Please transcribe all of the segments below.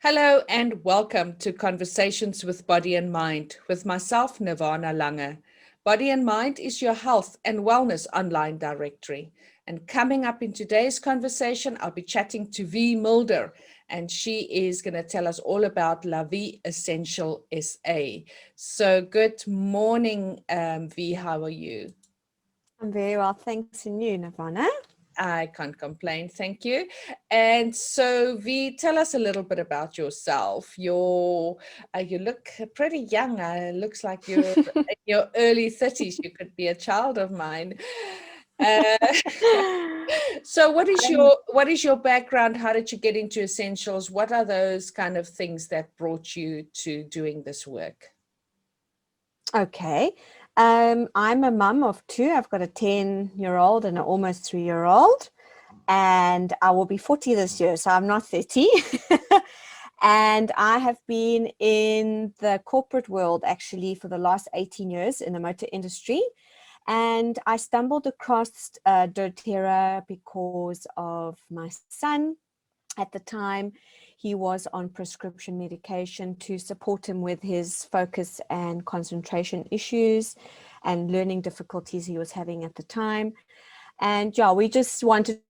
Hello and welcome to Conversations with Body and Mind with myself, Nirvana Lange. Body and Mind is your health and wellness online directory. And coming up in today's conversation, I'll be chatting to V. Mulder, and she is going to tell us all about La Vie Essential SA. So good morning, V. How are you? I'm very well, thanks, and you, Nirvana. I can't complain, thank you. And so, V, tell us a little bit about yourself. You look pretty young. Looks like you're in your early 30s. You could be a child of mine. Uh, so, what is your background? How did you get into essentials? What are those kind of things that brought you to doing this work? Okay. I'm a mum of two. I've got a 10-year-old and an almost 3-year-old, and I will be 40 this year, so I'm not 30. And I have been in the corporate world actually for the last 18 years in the motor industry. And I stumbled across doTERRA because of my son. At the time, he was on prescription medication to support him with his focus and concentration issues and learning difficulties he was having at the time. And yeah, we just wanted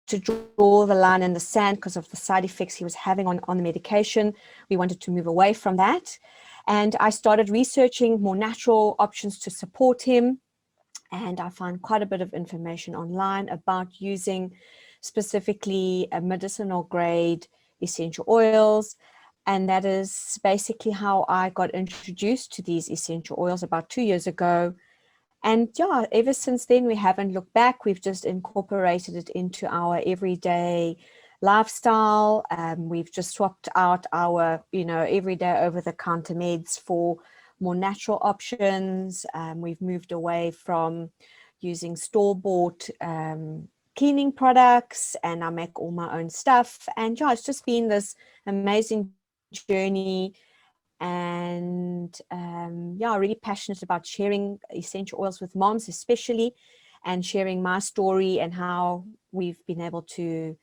to draw the line in the sand because of the side effects he was having on the medication. We wanted to move away from that. And I started researching more natural options to support him. And I found quite a bit of information online about using specifically a medicinal grade essential oils. And that is basically how I got introduced to these essential oils about 2 years ago. And yeah, ever since then, we haven't looked back. We've just incorporated it into our everyday lifestyle. We've just swapped out our, everyday over-the-counter meds for more natural options. We've moved away from using store-bought cleaning products, and I make all my own stuff. And yeah, it's just been this amazing journey. And yeah, really passionate about sharing essential oils with moms, especially, and sharing my story and how we've been able to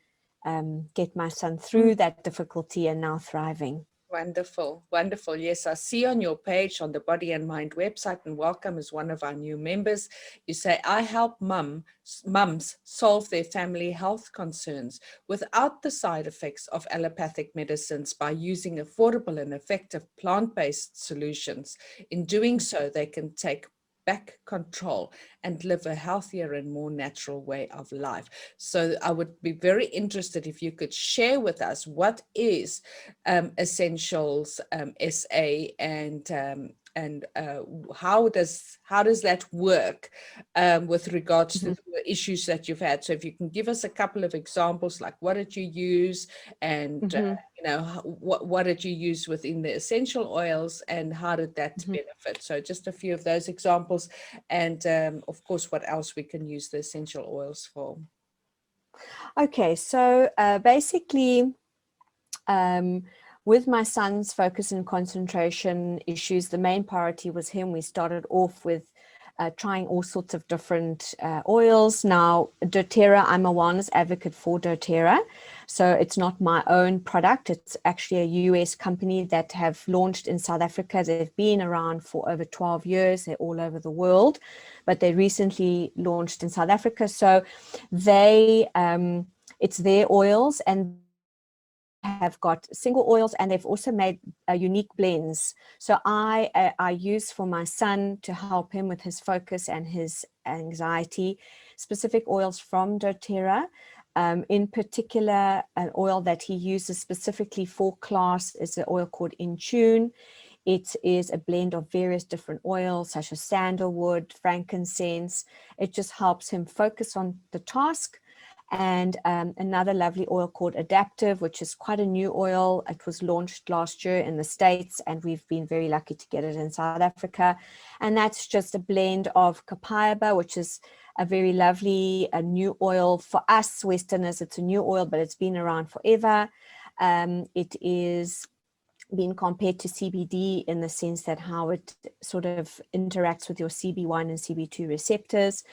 get my son through that difficulty and now thriving. Wonderful, wonderful. Yes, I see on your page on the Body and Mind website, and welcome as one of our new members. You say, I help mums solve their family health concerns without the side effects of allopathic medicines by using affordable and effective plant-based solutions. In doing so, they can take back control and live a healthier and more natural way of life. So I would be very interested if you could share with us what is Essentials SA, and how does that work with regards to Mhm. the issues that you've had. So if you can give us a couple of examples, like what did you use, and Mhm. what did you use within the essential oils, and how did that Mhm. benefit? So just a few of those examples, and of course, what else we can use the essential oils for. Okay, so basically, um, with my son's focus and concentration issues, the main priority was him. We started off with trying all sorts of different oils. Now, doTERRA, I'm a wellness advocate for doTERRA. So it's not my own product. It's actually a US company that have launched in South Africa. They've been around for over 12 years. They're all over the world, but they recently launched in South Africa. So they, it's their oils, and have got single oils, and they've also made unique blends. So I use for my son to help him with his focus and his anxiety, specific oils from doTERRA. In particular, an oil that he uses specifically for class is an oil called In Tune. It is a blend of various different oils, such as sandalwood, frankincense. It just helps him focus on the task. And another lovely oil called Adaptive, which is quite a new oil. It was launched last year in the States, and we've been very lucky to get it in South Africa. And that's just a blend of copaiba, which is a very lovely a new oil for us Westerners. It's a new oil, but it's been around forever. It is being compared to CBD in the sense that how it sort of interacts with your CB1 and CB2 receptors.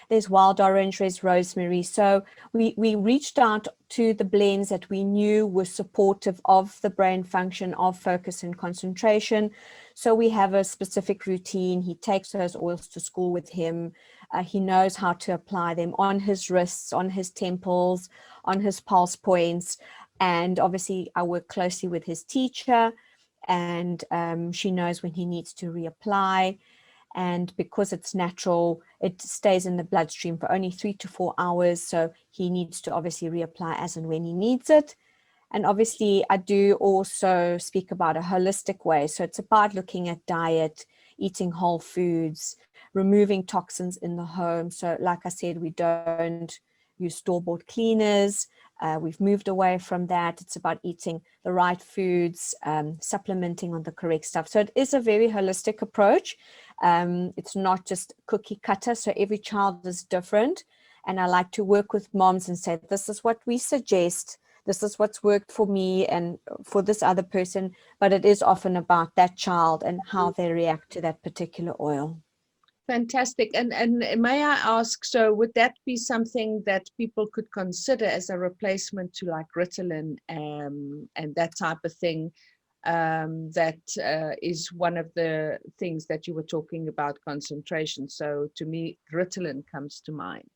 there's wild orange, there's rosemary. So we reached out to the blends that we knew were supportive of the brain function, of focus and concentration. So we have a specific routine. He takes those oils to school with him. He knows how to apply them on his wrists, on his temples, on his pulse points. And obviously, I work closely with his teacher, and she knows when he needs to reapply. And because it's natural, it stays in the bloodstream for only 3 to 4 hours. So he needs to obviously reapply as and when he needs it. And obviously, I do also speak about a holistic way. So it's about looking at diet, eating whole foods, removing toxins in the home. So like I said, we don't use store-bought cleaners. We've moved away from that. It's about eating the right foods, supplementing on the correct stuff. So it is a very holistic approach. It's not just cookie cutter. So every child is different. And I like to work with moms and say, this is what we suggest. This is what's worked for me and for this other person. But it is often about that child and how they react to that particular oil. Fantastic. And may I ask, so would that be something that people could consider as a replacement to like Ritalin and that type of thing? That is one of the things that you were talking about, concentration. So to me, Ritalin comes to mind.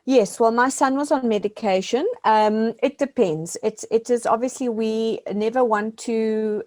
Yes, well, my son was on medication. It depends. It is obviously we never want to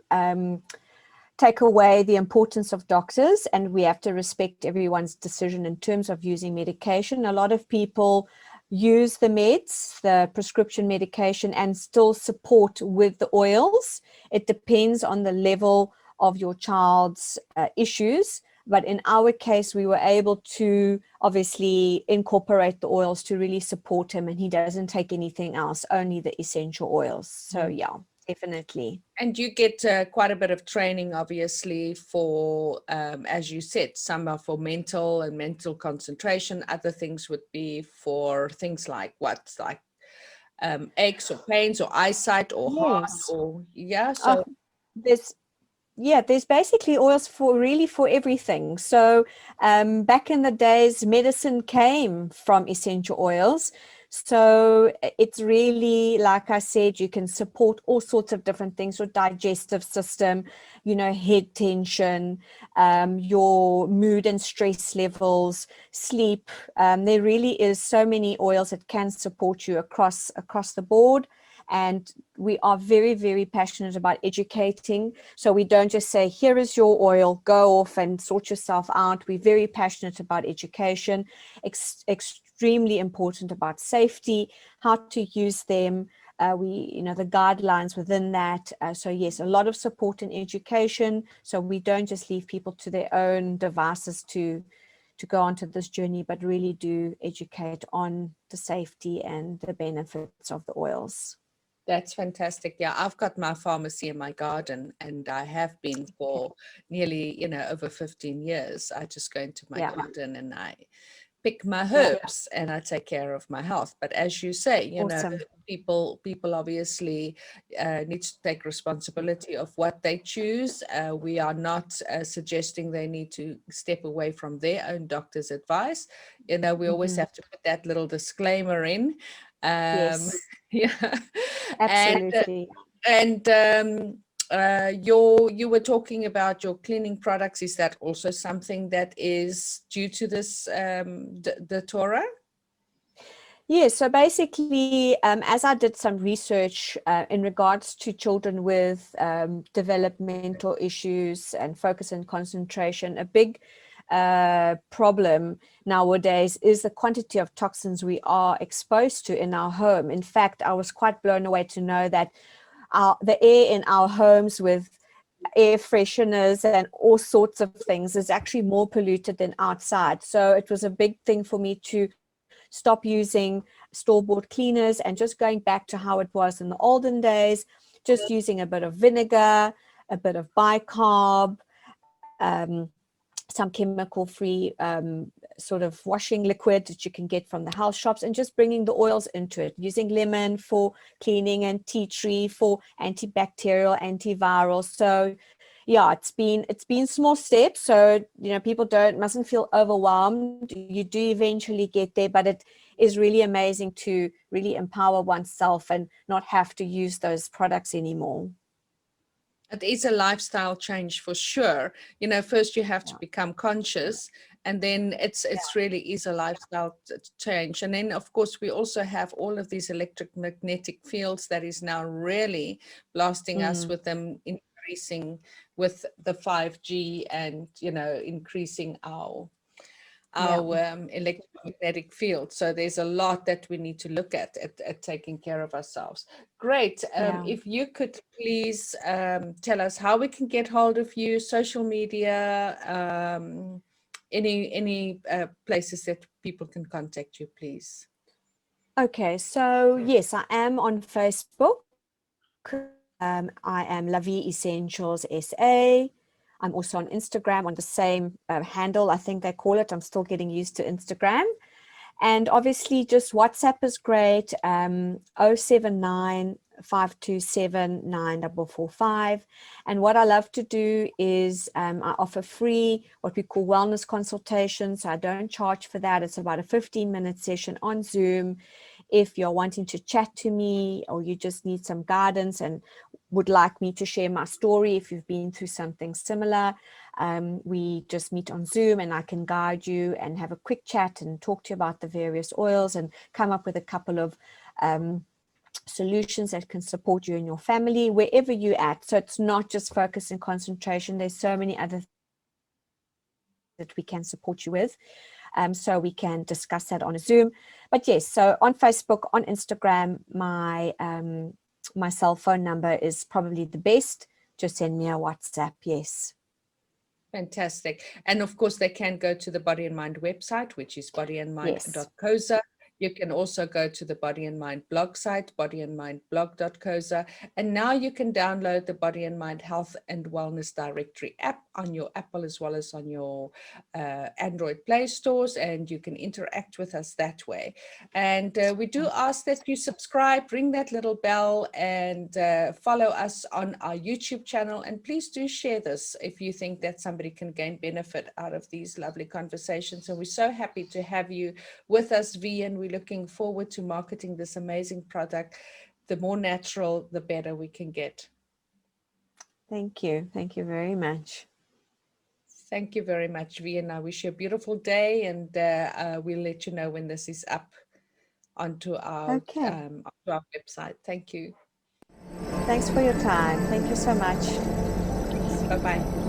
take away the importance of doctors, and we have to respect everyone's decision in terms of using medication. A lot of people use the meds, the prescription medication, and still support with the oils. It depends on the level of your child's issues. But in our case, we were able to obviously incorporate the oils to really support him, and he doesn't take anything else, only the essential oils. So yeah, definitely. And you get quite a bit of training, obviously, for, as you said, some are for mental concentration. Other things would be for things like what, like aches or pains or eyesight or heart Yes. or, yeah. Uh, So there's there's basically oils for really for everything. So back in the days, medicine came from essential oils. So it's really, like I said, you can support all sorts of different things, your digestive system, head tension, your mood and stress levels, sleep. There really is so many oils that can support you across the board. And we are very, very passionate about educating. So we don't just say, here is your oil, go off and sort yourself out. We're very passionate about education, extremely important about safety, how to use them. The guidelines within that. So yes, a lot of support in education. So we don't just leave people to their own devices to go onto this journey, but really do educate on the safety and the benefits of the oils. that's fantastic. Yeah, I've got my pharmacy in my garden, and I have been for nearly, over 15 years. I just go into my garden and I pick my herbs and I take care of my health. But as you say, Awesome. people obviously need to take responsibility of what they choose. We are not suggesting they need to step away from their own doctor's advice. We always have to put that little disclaimer in. Yes, Yeah. And absolutely. and you were talking about your cleaning products. Is that also something that is due to this the Torah? Yes, so basically, as I did some research in regards to children with developmental issues and focus and concentration, a big problem nowadays is the quantity of toxins we are exposed to in our home. In fact, I was quite blown away to know that the air in our homes with air fresheners and all sorts of things is actually more polluted than outside. So it was a big thing for me to stop using store-bought cleaners and just going back to how it was in the olden days, just using a bit of vinegar, a bit of bicarb, some chemical-free sort of washing liquid that you can get from the health shops, and just bringing the oils into it, using lemon for cleaning and tea tree for antibacterial, antiviral. So yeah, it's been small steps. So, people mustn't feel overwhelmed. You do eventually get there, but it is really amazing to really empower oneself and not have to use those products anymore. It is a lifestyle change for sure. First you have to Yeah. become conscious, and then it's really is a lifestyle change. And then of course we also have all of these electromagnetic fields that is now really blasting us Mm, with them increasing with the 5G, and increasing our yeah. electromagnetic field. So there's a lot that we need to look at taking care of ourselves. Great. Yeah. If you could please tell us how we can get hold of you, social media, any places that people can contact you, please. Okay, so yes, I am on Facebook. I am La Vie Essentials SA. I'm also on Instagram on the same handle, I think they call it. I'm still getting used to Instagram. And obviously, just WhatsApp is great. 079 And what I love to do is I offer free what we call wellness consultations. So I don't charge for that. It's about a 15-minute session on Zoom. If you're wanting to chat to me, or you just need some guidance and would like me to share my story, if you've been through something similar, we just meet on Zoom and I can guide you and have a quick chat and talk to you about the various oils and come up with a couple of solutions that can support you and your family wherever you're at. So it's not just focus and concentration. There's so many other things that we can support you with. So we can discuss that on a Zoom. But yes, so on Facebook, on Instagram, my cell phone number is probably the best. Just send me a WhatsApp. Yes. Fantastic. And of course, they can go to the Body and Mind website, which is Yes. bodyandmind.coza. You can also go to the Body and Mind blog site, bodyandmindblog.coza. And now you can download the Body and Mind Health and Wellness Directory app on your Apple as well as on your Android Play stores, and you can interact with us that way. And we do ask that you subscribe, ring that little bell, and follow us on our YouTube channel. And please do share this if you think that somebody can gain benefit out of these lovely conversations. And we're so happy to have you with us, V, and we're looking forward to marketing this amazing product. The more natural, the better we can get. Thank you. Thank you very much. Thank you very much, V, and I wish you a beautiful day, and we'll let you know when this is up Okay. onto our website. Thank you. Thanks for your time. Thank you so much. Thanks. Bye-bye.